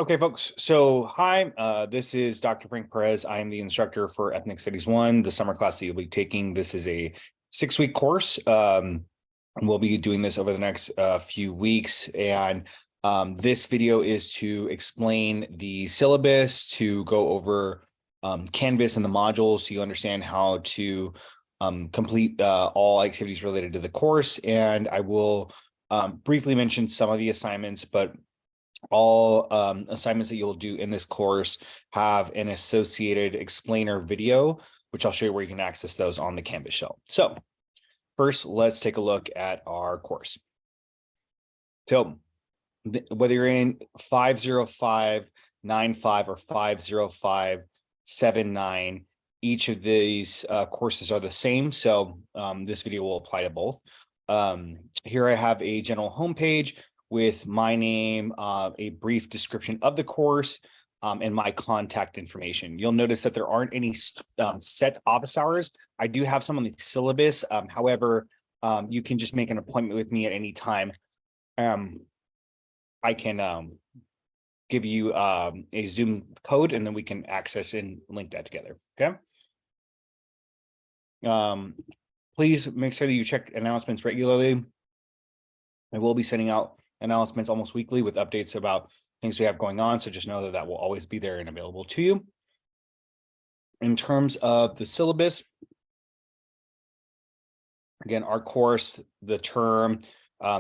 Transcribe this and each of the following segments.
Okay, folks. So, hi, this is Dr. Frank Perez. I am the instructor for Ethnic Studies 1, the summer class that you'll be taking. This is a 6-week course. And we'll be doing this over the next few weeks. And this video is to explain the syllabus, to go over Canvas and the modules so you understand how to complete all activities related to the course. And I will briefly mention some of the assignments, but all assignments that you'll do in this course have an associated explainer video, which I'll show you where you can access those on the Canvas shell. So first, let's take a look at our course. So whether you're in 50595 or 50579, each of these courses are the same. So this video will apply to both. Here I have a general homepage with my name, a brief description of the course, and my contact information. You'll notice that there aren't any set office hours. I do have some on the syllabus. However, you can just make an appointment with me at any time. I can give you a Zoom code, and then we can access and link that together, okay? Please make sure that you check announcements regularly. I will be sending out announcements almost weekly with updates about things we have going on. So just know that that will always be there and available to you. In terms of the syllabus, again, our course, the term,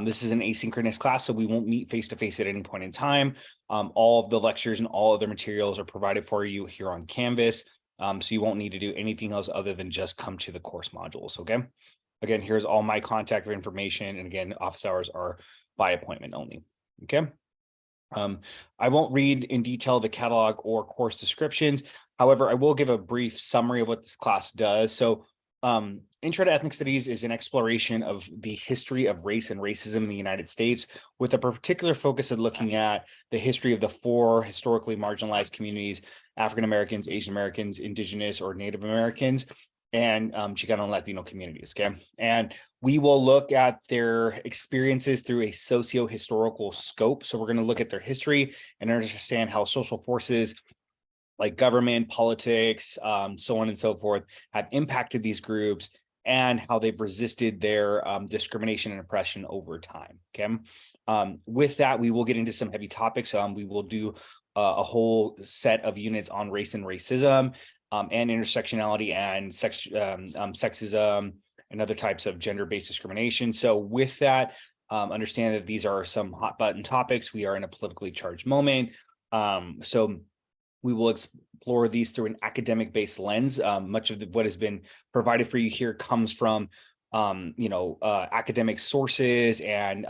this is an asynchronous class, so we won't meet face-to-face at any point in time. All of the lectures and all other materials are provided for you here on Canvas. So you won't need to do anything else other than just come to the course modules, okay? Again, here's all my contact information. And again, office hours are by appointment only, okay? I won't read in detail the catalog or course descriptions. However, I will give a brief summary of what this class does. So Intro to Ethnic Studies is an exploration of the history of race and racism in the United States, with a particular focus of looking at the history of the 4 historically marginalized communities: African Americans, Asian Americans, Indigenous or Native Americans, and Chicano and Latino communities, okay? And we will look at their experiences through a socio-historical scope. So we're going to look at their history and understand how social forces like government, politics, so on and so forth, have impacted these groups and how they've resisted their discrimination and oppression over time, okay? With that, we will get into some heavy topics. We will do a whole set of units on race and racism, and intersectionality and sexism and other types of gender-based discrimination. So with that, understand that these are some hot button topics. We are in a politically charged moment. So we will explore these through an academic-based lens. Much of what has been provided for you here comes from academic sources and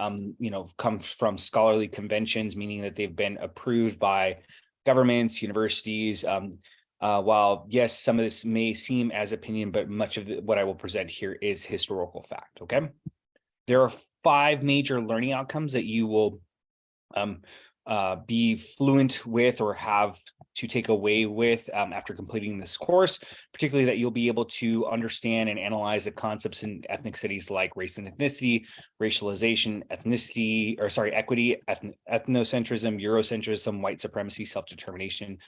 comes from scholarly conventions, meaning that they've been approved by governments, universities. While yes, some of this may seem as opinion, but much of what I will present here is historical fact, okay? There are 5 major learning outcomes that you will be fluent with or have to take away with after completing this course, particularly that you'll be able to understand and analyze the concepts in ethnic studies like race and ethnicity, racialization, equity, ethnocentrism, Eurocentrism, white supremacy, self-determination,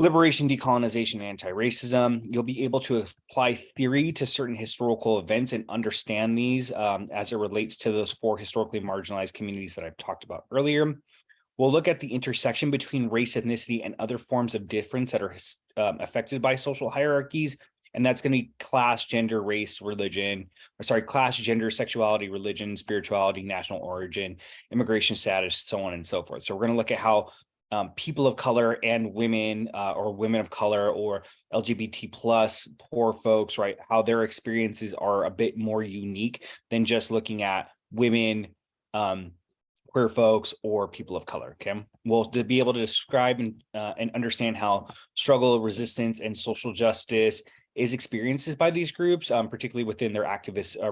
liberation, decolonization, and anti-racism. You'll be able to apply theory to certain historical events and understand these as it relates to those 4 historically marginalized communities that I've talked about earlier. We'll look at the intersection between race, ethnicity, and other forms of difference that are affected by social hierarchies. And that's going to be class, gender, race, religion, class, gender, sexuality, religion, spirituality, national origin, immigration status, so on and so forth. So we're going to look at how people of color and women or women of color or LGBT plus poor folks, right, how their experiences are a bit more unique than just looking at women, queer folks, or people of color, okay? We'll be able to describe and understand how struggle, resistance, and social justice is experiences by these groups, particularly within their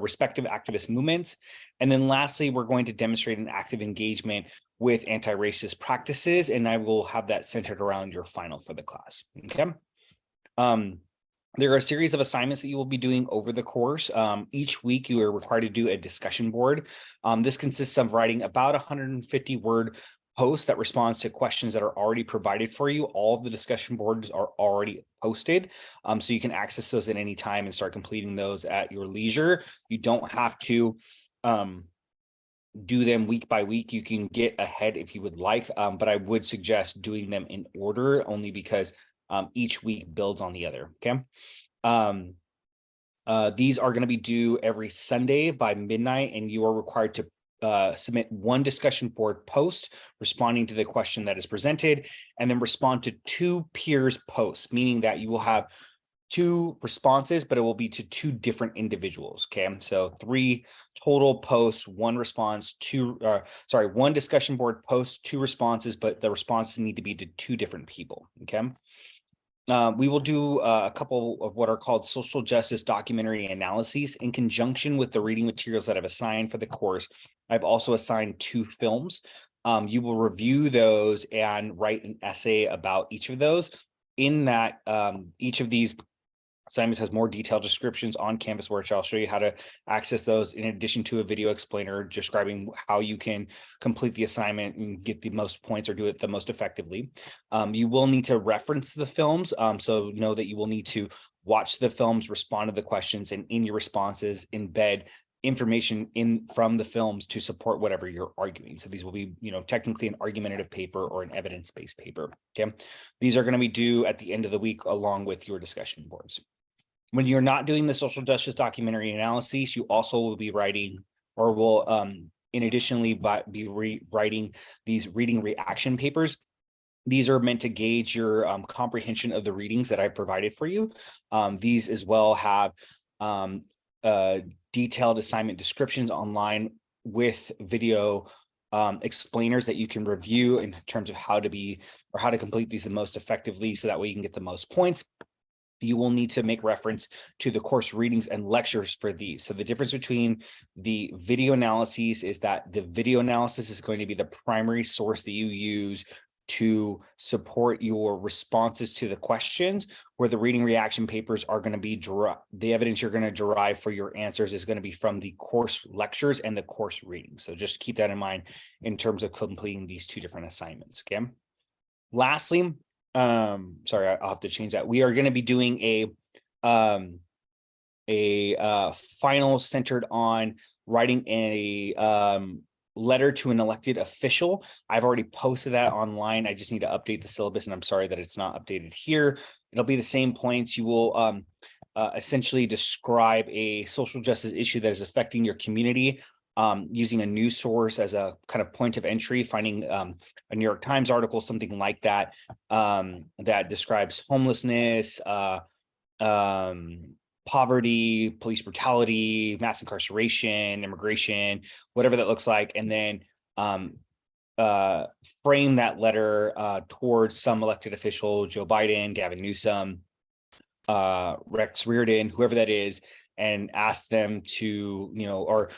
respective activist movements. And then lastly, we're going to demonstrate an active engagement with anti-racist practices, and I will have that centered around your final for the class, okay? There are a series of assignments that you will be doing over the course. Each week, you are required to do a discussion board. This consists of writing about 150-word post that responds to questions that are already provided for you. All of the discussion boards are already posted. So you can access those at any time and start completing those at your leisure. You don't have to do them week by week. You can get ahead if you would like, but I would suggest doing them in order only because each week builds on the other. Okay. These are going to be due every Sunday by midnight, and you are required to submit one discussion board post responding to the question that is presented, and then respond to 2 peers posts, meaning that you will have 2 responses, but it will be to 2 different individuals. Okay, so 3 total posts, 1 response, 1 discussion board post, 2 responses, but the responses need to be to 2 different people. Okay. We will do a couple of what are called social justice documentary analyses in conjunction with the reading materials that I've assigned for the course. I've also assigned 2 films. You will review those and write an essay about each of those. In that, each of these assignments has more detailed descriptions on Canvas, where I'll show you how to access those in addition to a video explainer describing how you can complete the assignment and get the most points or do it the most effectively. You will need to reference the films. So know that you will need to watch the films, respond to the questions, and in your responses embed information from the films to support whatever you're arguing. So these will be, technically an argumentative paper or an evidence-based paper. Okay. These are going to be due at the end of the week along with your discussion boards. When you're not doing the social justice documentary analyses, you also will be writing, or will in additionally be writing these reading reaction papers. These are meant to gauge your comprehension of the readings that I provided for you. These as well have detailed assignment descriptions online with video explainers that you can review in terms of how to complete these the most effectively, so that way you can get the most points. You will need to make reference to the course readings and lectures for these. So the difference between the video analyses is that the video analysis is going to be the primary source that you use to support your responses to the questions, where the reading reaction papers are going to be the evidence you're going to derive for your answers is going to be from the course lectures and the course readings. So just keep that in mind in terms of completing these 2 different assignments. Okay. Lastly, sorry, I'll have to change that. We are going to be doing a final centered on writing a letter to an elected official. I've already posted that online. I just need to update the syllabus, and I'm sorry that it's not updated here. It'll be the same points. You will essentially describe a social justice issue that is affecting your community, using a news source as a kind of point of entry, finding a New York Times article, something like that, that describes homelessness, poverty, police brutality, mass incarceration, immigration, whatever that looks like, and then frame that letter towards some elected official, Joe Biden, Gavin Newsom, Rex Reardon, whoever that is, and ask them to, or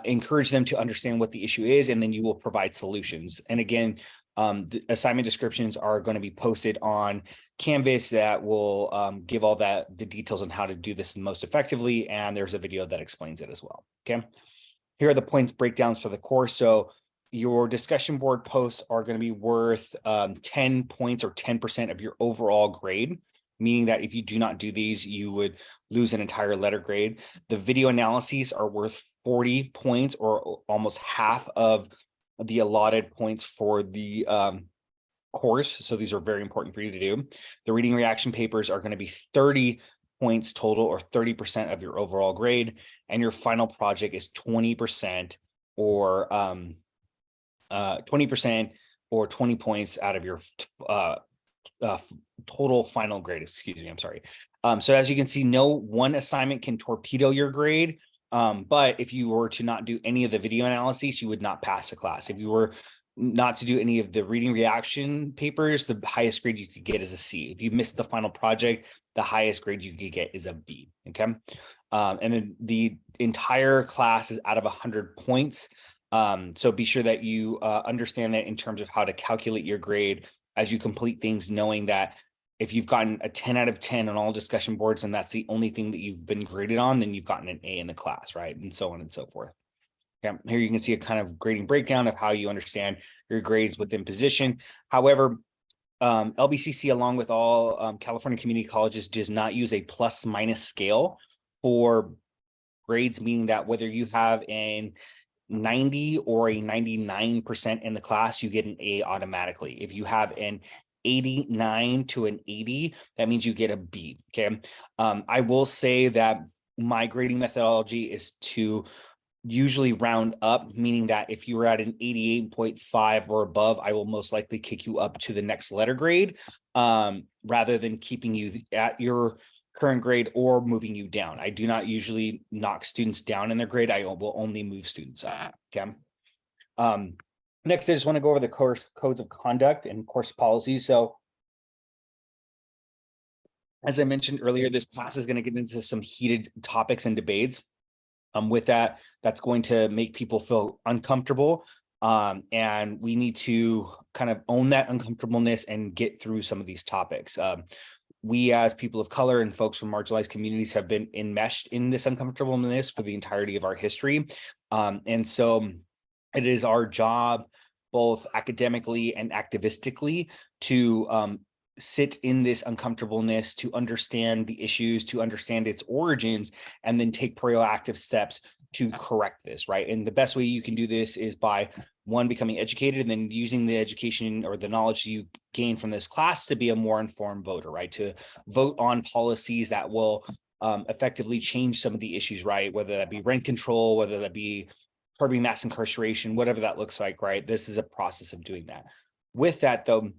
encourage them to understand what the issue is, and then you will provide solutions. And again, the assignment descriptions are going to be posted on Canvas that will give all the details on how to do this most effectively, and there's a video that explains it as well. Okay, here are the points breakdowns for the course. So your discussion board posts are going to be worth 10 points or 10% of your overall grade, meaning that if you do not do these, you would lose an entire letter grade. The video analyses are worth 40 points, or almost half of the allotted points for the course. So these are very important for you to do. The reading reaction papers are going to be 30 points total, or 30% of your overall grade. And your final project is 20% or 20% or 20 points out of your total final grade. Excuse me. I'm sorry. So as you can see, no one assignment can torpedo your grade. But if you were to not do any of the video analyses, you would not pass the class. If you were not to do any of the reading reaction papers, the highest grade you could get is a C. If you missed the final project, the highest grade you could get is a B. Okay. And then the entire class is out of 100 points. So be sure that you understand that in terms of how to calculate your grade as you complete things, knowing that if you've gotten a 10 out of 10 on all discussion boards, and that's the only thing that you've been graded on, then you've gotten an A in the class, right? And so on and so forth. Here you can see a kind of grading breakdown of how you understand your grades within position. However, LBCC, along with all California community colleges, does not use a plus minus scale for grades, meaning that whether you have an 90 or a 99% in the class, you get an A automatically. If you have an 89 to an 80, that means you get a B. Okay. I will say that my grading methodology is to usually round up, meaning that if you were at an 88.5 or above, I will most likely kick you up to the next letter grade, rather than keeping you at your current grade or moving you down. I do not usually knock students down in their grade. I will only move students up. Okay. Next, I just want to go over the course codes of conduct and course policies. So as I mentioned earlier, this class is going to get into some heated topics and debates. With that, that's going to make people feel uncomfortable. And we need to kind of own that uncomfortableness and get through some of these topics. We as people of color and folks from marginalized communities have been enmeshed in this uncomfortableness for the entirety of our history. And so it is our job, both academically and activistically, to sit in this uncomfortableness, to understand the issues, to understand its origins, and then take proactive steps to correct this, right? And the best way you can do this is by, one, becoming educated, and then using the education or the knowledge you gain from this class to be a more informed voter, right? To vote on policies that will effectively change some of the issues, right? Whether that be rent control, whether that be curbing mass incarceration, whatever that looks like, right? This is a process of doing that. With that, though,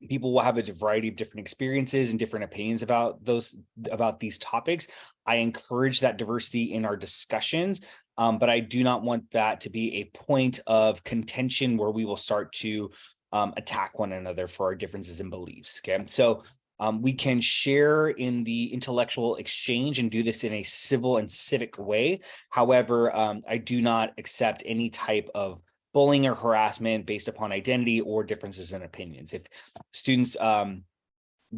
people will have a variety of different experiences and different opinions about these topics. I encourage that diversity in our discussions, but I do not want that to be a point of contention where we will start to attack one another for our differences in beliefs. Okay, so we can share in the intellectual exchange and do this in a civil and civic way. However, I do not accept any type of bullying or harassment based upon identity or differences in opinions. If students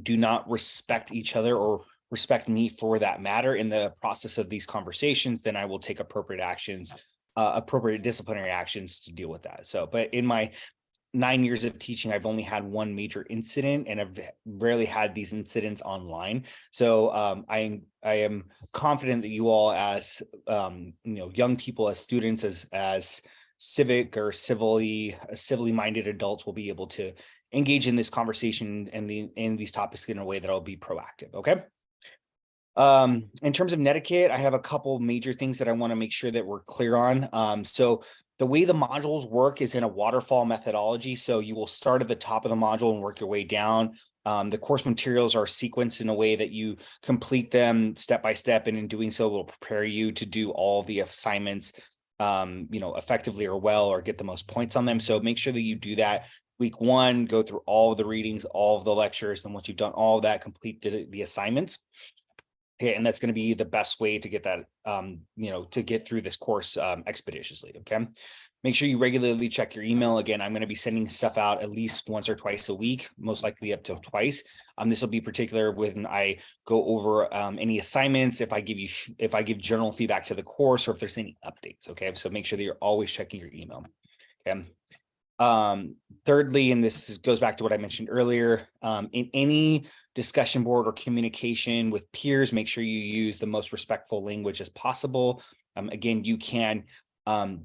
do not respect each other or respect me for that matter in the process of these conversations, then I will take appropriate actions, appropriate disciplinary actions to deal with that. So, but in my 9 years of teaching, I've only had one major incident, and I've rarely had these incidents online. So I am confident that you all, as young people, as students, as civic or civilly minded adults, will be able to engage in this conversation and in these topics in a way that will be proactive. Okay. In terms of Netiquette, I have a couple major things that I want to make sure that we're clear on. So the way the modules work is in a waterfall methodology. So you will start at the top of the module and work your way down. The course materials are sequenced in a way that you complete them step by step, and in doing so will prepare you to do all the assignments effectively or well, or get the most points on them. So make sure that you do that. Week 1, go through all of the readings, all of the lectures. Then once you've done all of that, complete the assignments. Okay, and that's going to be the best way to get that, to get through this course expeditiously. Okay, make sure you regularly check your email. Again, I'm going to be sending stuff out at least once or twice a week, most likely up to twice. This will be particular when I go over any assignments, if I give general feedback to the course, or if there's any updates. Okay, so make sure that you're always checking your email. Okay. Thirdly, and this goes back to what I mentioned earlier, in any discussion board or communication with peers, make sure you use the most respectful language as possible. Again, you can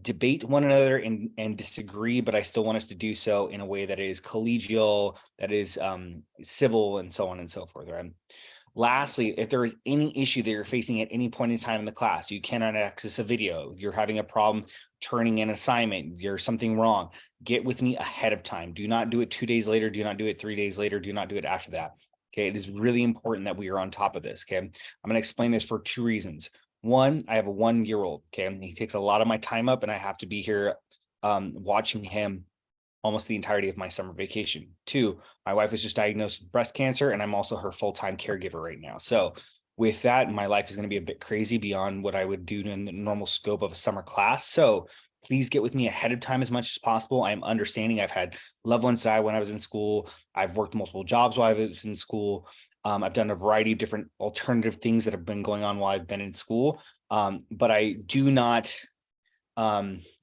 debate one another and disagree, but I still want us to do so in a way that is collegial, that is civil, and so on and so forth. Right? Lastly, if there is any issue that you're facing at any point in time in the class, you cannot access a video, you're having a problem turning in an assignment, there's something wrong, get with me ahead of time. Do not do it 2 days later. Do not do it 3 days later. Do not do it after that. Okay. It is really important that we are on top of this. Okay. I'm going to explain this for 2 reasons. One, I have a 1-year-old. Okay. He takes a lot of my time up, and I have to be here watching him almost the entirety of my summer vacation. 2, my wife was just diagnosed with breast cancer, and I'm also her full-time caregiver right now. So with that, my life is going to be a bit crazy beyond what I would do in the normal scope of a summer class. So please get with me ahead of time as much as possible. I'm understanding I've had loved ones die when I was in school. I've worked multiple jobs while I was in school. I've done a variety of different alternative things that have been going on while I've been in school. But I do not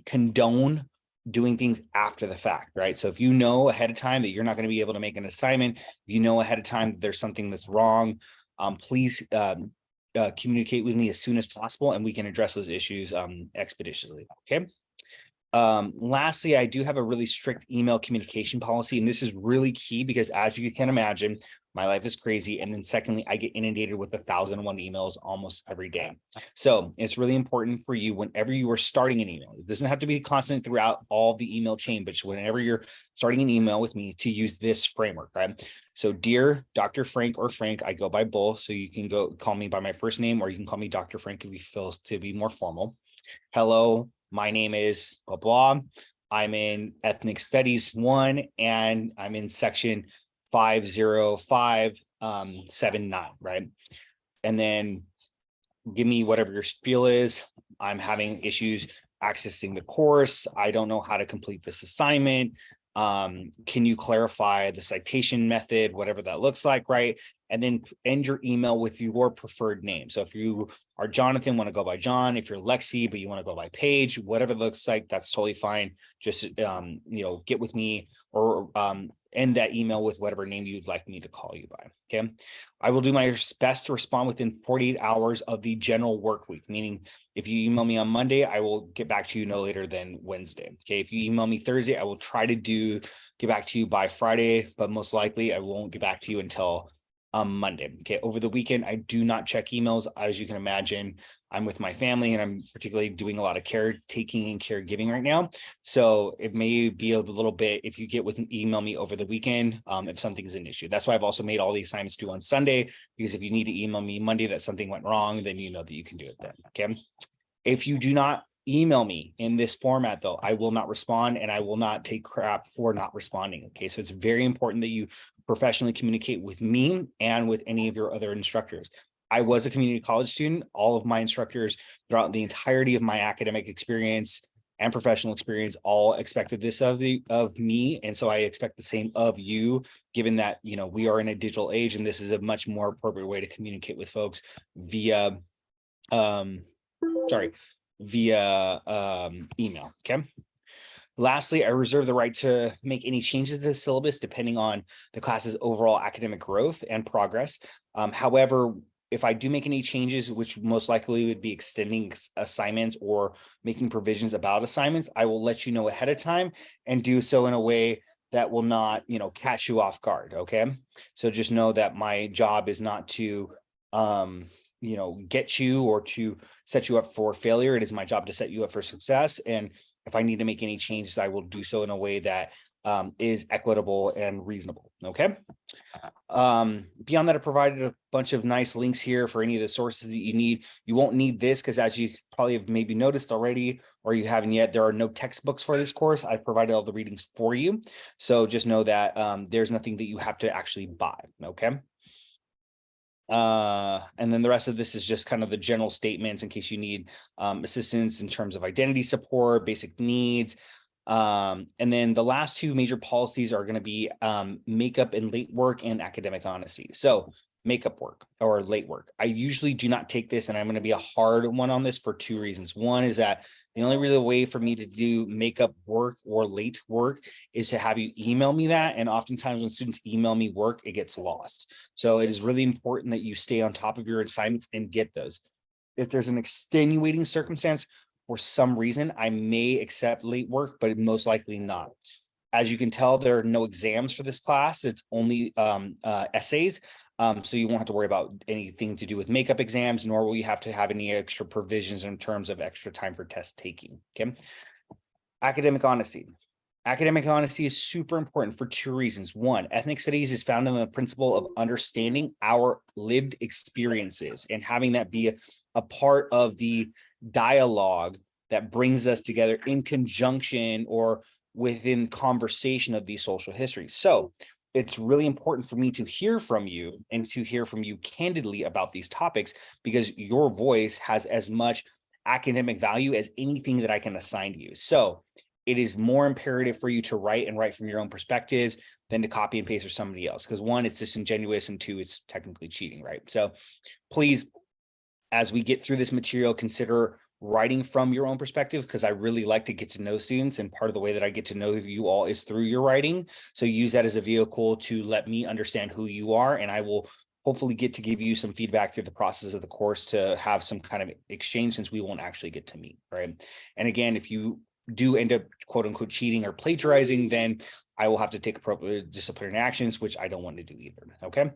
condone doing things after the fact, right? So if you know ahead of time that you're not going to be able to make an assignment, you know ahead of time that there's something that's wrong, please communicate with me as soon as possible, and we can address those issues expeditiously. Okay. Lastly, I do have a really strict email communication policy, and this is really key because, as you can imagine, my life is crazy. And then secondly, I get inundated with 1,001 emails almost every day. So it's really important for you whenever you are starting an email. It doesn't have to be constant throughout all the email chain, but whenever you're starting an email with me, to use this framework, right? So dear Dr. Frank or Frank, I go by both. So you can go call me by my first name, or you can call me Dr. Frank if you feel to be more formal. Hello, my name is blah, blah. I'm in Ethnic Studies 1, and I'm in section 50579, right? And then give me whatever your spiel is. I'm having issues accessing the course. I don't know how to complete this assignment. Can you clarify the citation method, whatever that looks like, right? And then end your email with your preferred name. So if you are Jonathan, want to go by John. If you're Lexi, but you want to go by Paige, whatever it looks like, that's totally fine. Just get with me, or end that email with whatever name you'd like me to call you by. Okay. I will do my best to respond within 48 hours of the general work week, meaning if you email me on Monday, I will get back to you no later than Wednesday. Okay. If you email me Thursday, I will try to get back to you by Friday, but most likely I won't get back to you until Monday. Okay. Over the weekend, I do not check emails. As you can imagine, I'm with my family, and I'm particularly doing a lot of caretaking and caregiving right now. So it may be a little bit if you email me over the weekend, if something is an issue. That's why I've also made all the assignments due on Sunday, because if you need to email me Monday that something went wrong, then you know that you can do it then. Okay. If you do not email me in this format, though, I will not respond, and I will not take crap for not responding. Okay. So it's very important that you professionally communicate with me and with any of your other instructors. I was a community college student. All of my instructors throughout the entirety of my academic experience and professional experience all expected this of me. And so I expect the same of you, given that, we are in a digital age, and this is a much more appropriate way to communicate with folks via email. Okay. Lastly, I reserve the right to make any changes to the syllabus depending on the class's overall academic growth and progress. However, if I do make any changes, which most likely would be extending assignments or making provisions about assignments, I will let you know ahead of time, and do so in a way that will not, catch you off guard. Okay. So just know that my job is not to, get you or to set you up for failure. It is my job to set you up for success. And if I need to make any changes, I will do so in a way that is equitable and reasonable. Okay. Beyond that, I provided a bunch of nice links here for any of the sources that you need. You won't need this because, as you probably have maybe noticed already, or you haven't yet, there are no textbooks for this course. I've provided all the readings for you. So just know that there's nothing that you have to actually buy. Okay. And then the rest of this is just kind of the general statements in case you need assistance in terms of identity support, basic needs. And then the last two major policies are going to be makeup and late work, and academic honesty. So makeup work or late work, I usually do not take this, and I'm going to be a hard one on this for two reasons. One is that the only real way for me to do makeup work or late work is to have you email me that. And oftentimes when students email me work, it gets lost. So it is really important that you stay on top of your assignments and get those. If there's an extenuating circumstance, for some reason, I may accept late work, but most likely not. As you can tell, there are no exams for this class. It's only essays. So you won't have to worry about anything to do with makeup exams, nor will you have to have any extra provisions in terms of extra time for test taking. Okay. Academic honesty. Academic honesty is super important for two reasons. One, ethnic studies is founded on the principle of understanding our lived experiences and having that be a part of the dialogue that brings us together in conjunction or within conversation of these social histories. So it's really important for me to hear from you, and to hear from you candidly about these topics, because your voice has as much academic value as anything that I can assign to you. So it is more imperative for you to write from your own perspectives than to copy and paste for somebody else. Because one, it's disingenuous, and two, it's technically cheating, right? So please, as we get through this material, consider writing from your own perspective, because I really like to get to know students, and part of the way that I get to know you all is through your writing. So use that as a vehicle to let me understand who you are, and I will hopefully get to give you some feedback through the process of the course to have some kind of exchange, since we won't actually get to meet, right? And again, if you do end up quote unquote cheating or plagiarizing, then I will have to take appropriate disciplinary actions, which I don't want to do either. Okay.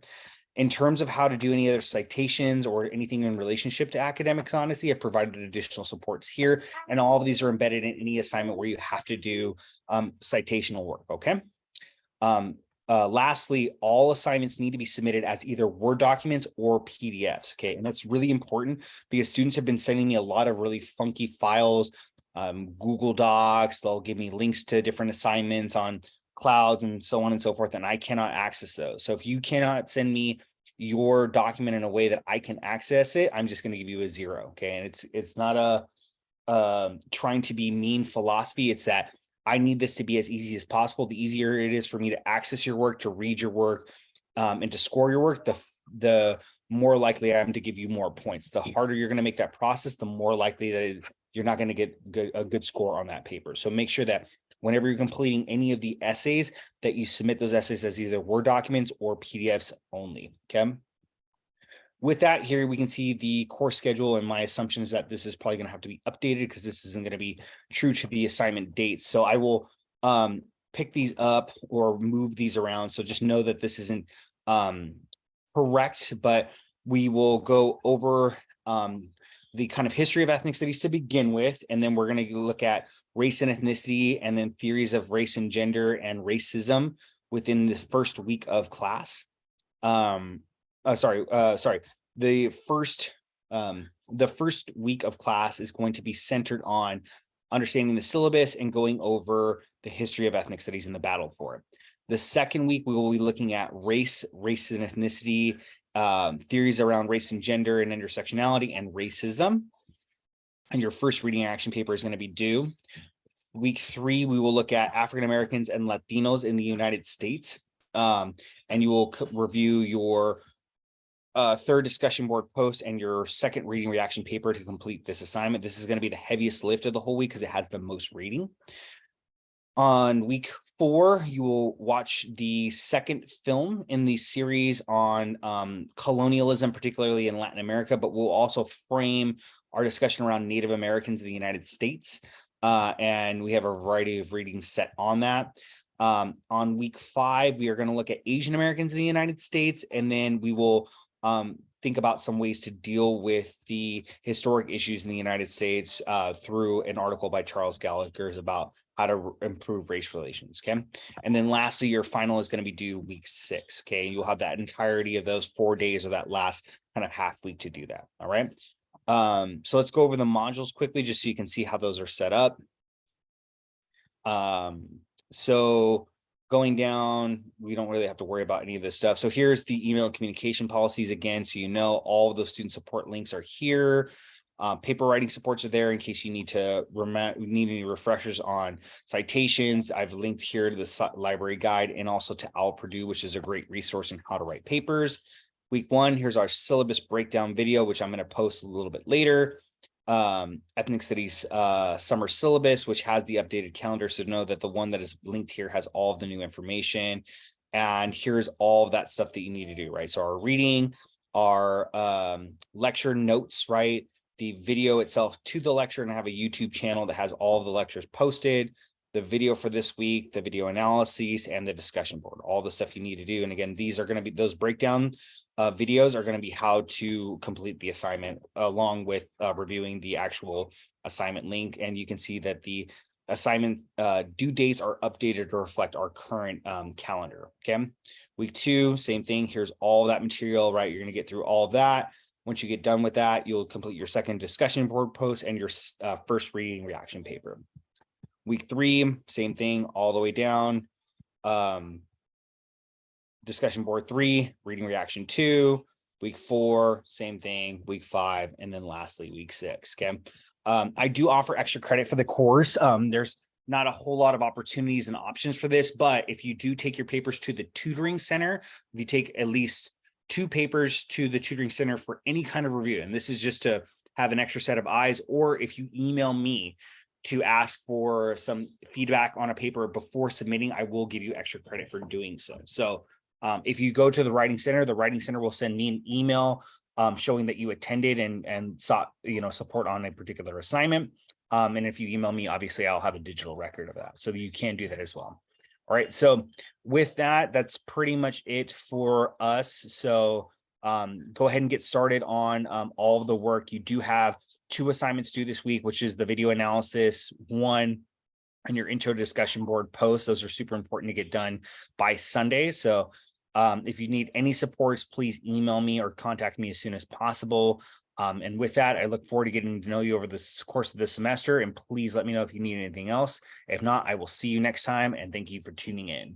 In terms of how to do any other citations or anything in relationship to academics honesty, I've provided additional supports here, and all of these are embedded in any assignment where you have to do citational work. Okay. Lastly, all assignments need to be submitted as either Word documents or PDFs. Okay. And that's really important because students have been sending me a lot of really funky files, Google Docs. They'll give me links to different assignments on clouds and so on and so forth, and I cannot access those. So if you cannot send me your document in a way that I can access it, I'm just going to give you a 0. Okay. And it's not a trying to be mean philosophy. It's that I need this to be as easy as possible. The easier it is for me to access your work, to read your work, and to score your work, the more likely I am to give you more points. The harder you're going to make that process, the more likely that you're not going to get a good score on that paper. So make sure that whenever you're completing any of the essays, that you submit those essays as either Word documents or PDFs only. Okay. With that, here we can see the course schedule, and my assumption is that this is probably going to have to be updated because this isn't going to be true to the assignment dates. So I will pick these up or move these around. So just know that this isn't correct, but we will go over the kind of history of ethnic studies to begin with, and then we're going to look at race and ethnicity, and then theories of race and gender and racism within the first week of class. The first week of class is going to be centered on understanding the syllabus and going over the history of ethnic studies and the battle for it. The second week, we will be looking at race and ethnicity, theories around race and gender and intersectionality and racism. And your first reading action paper is going to be due. Week 3, we will look at African Americans and Latinos in the United States. And you will review your third discussion board post and your second reading reaction paper to complete this assignment. This is going to be the heaviest lift of the whole week because it has the most reading. On week 4, you will watch the second film in the series on colonialism, particularly in Latin America, but we'll also frame our discussion around Native Americans in the United States. And we have a variety of readings set on that. On week 5, we are going to look at Asian Americans in the United States, and then we will think about some ways to deal with the historic issues in the United States through an article by Charles Gallagher about how to improve race relations. Okay. And then lastly, your final is going to be due week 6. Okay. And you'll have that entirety of those 4 days or that last kind of half week to do that. All right. So let's go over the modules quickly, just so you can see how those are set up. So going down, we don't really have to worry about any of this stuff. So here's the email and communication policies again. So you know all of those student support links are here. Paper writing supports are there in case you need any refreshers on citations. I've linked here to the library guide and also to OWL Purdue, which is a great resource in how to write papers. Week 1, here's our syllabus breakdown video, which I'm going to post a little bit later. Ethnic Studies summer syllabus, which has the updated calendar. So know that the one that is linked here has all of the new information. And here's all of that stuff that you need to do, right? So our reading, our lecture notes, right? The video itself to the lecture, and I have a YouTube channel that has all of the lectures posted, the video for this week, the video analyses, and the discussion board, all the stuff you need to do. And again, these are going to be, those breakdown videos are going to be how to complete the assignment along with reviewing the actual assignment link. And you can see that the assignment due dates are updated to reflect our current calendar. Okay. Week 2, same thing. Here's all that material, right? You're going to get through all of that. Once you get done with that, you'll complete your second discussion board post and your first reading reaction paper. Week 3, same thing all the way down. Discussion board 3, reading reaction 2. Week 4, same thing. Week 5, and then lastly, week 6. Okay. I do offer extra credit for the course. There's not a whole lot of opportunities and options for this, but if you do take your papers to the tutoring center, if you take at least 2 papers to the tutoring center for any kind of review, and this is just to have an extra set of eyes, or if you email me to ask for some feedback on a paper before submitting, I will give you extra credit for doing so. So if you go to the Writing Center will send me an email showing that you attended and sought, support on a particular assignment. And if you email me, obviously I'll have a digital record of that. So you can do that as well. All right. So with that, that's pretty much it for us. So go ahead and get started on all of the work. You do have 2 assignments due this week, which is the video analysis 1 and your intro discussion board posts. Those are super important to get done by Sunday. So if you need any supports, please email me or contact me as soon as possible. And with that, I look forward to getting to know you over the course of this semester. And please let me know if you need anything else. If not, I will see you next time. And thank you for tuning in.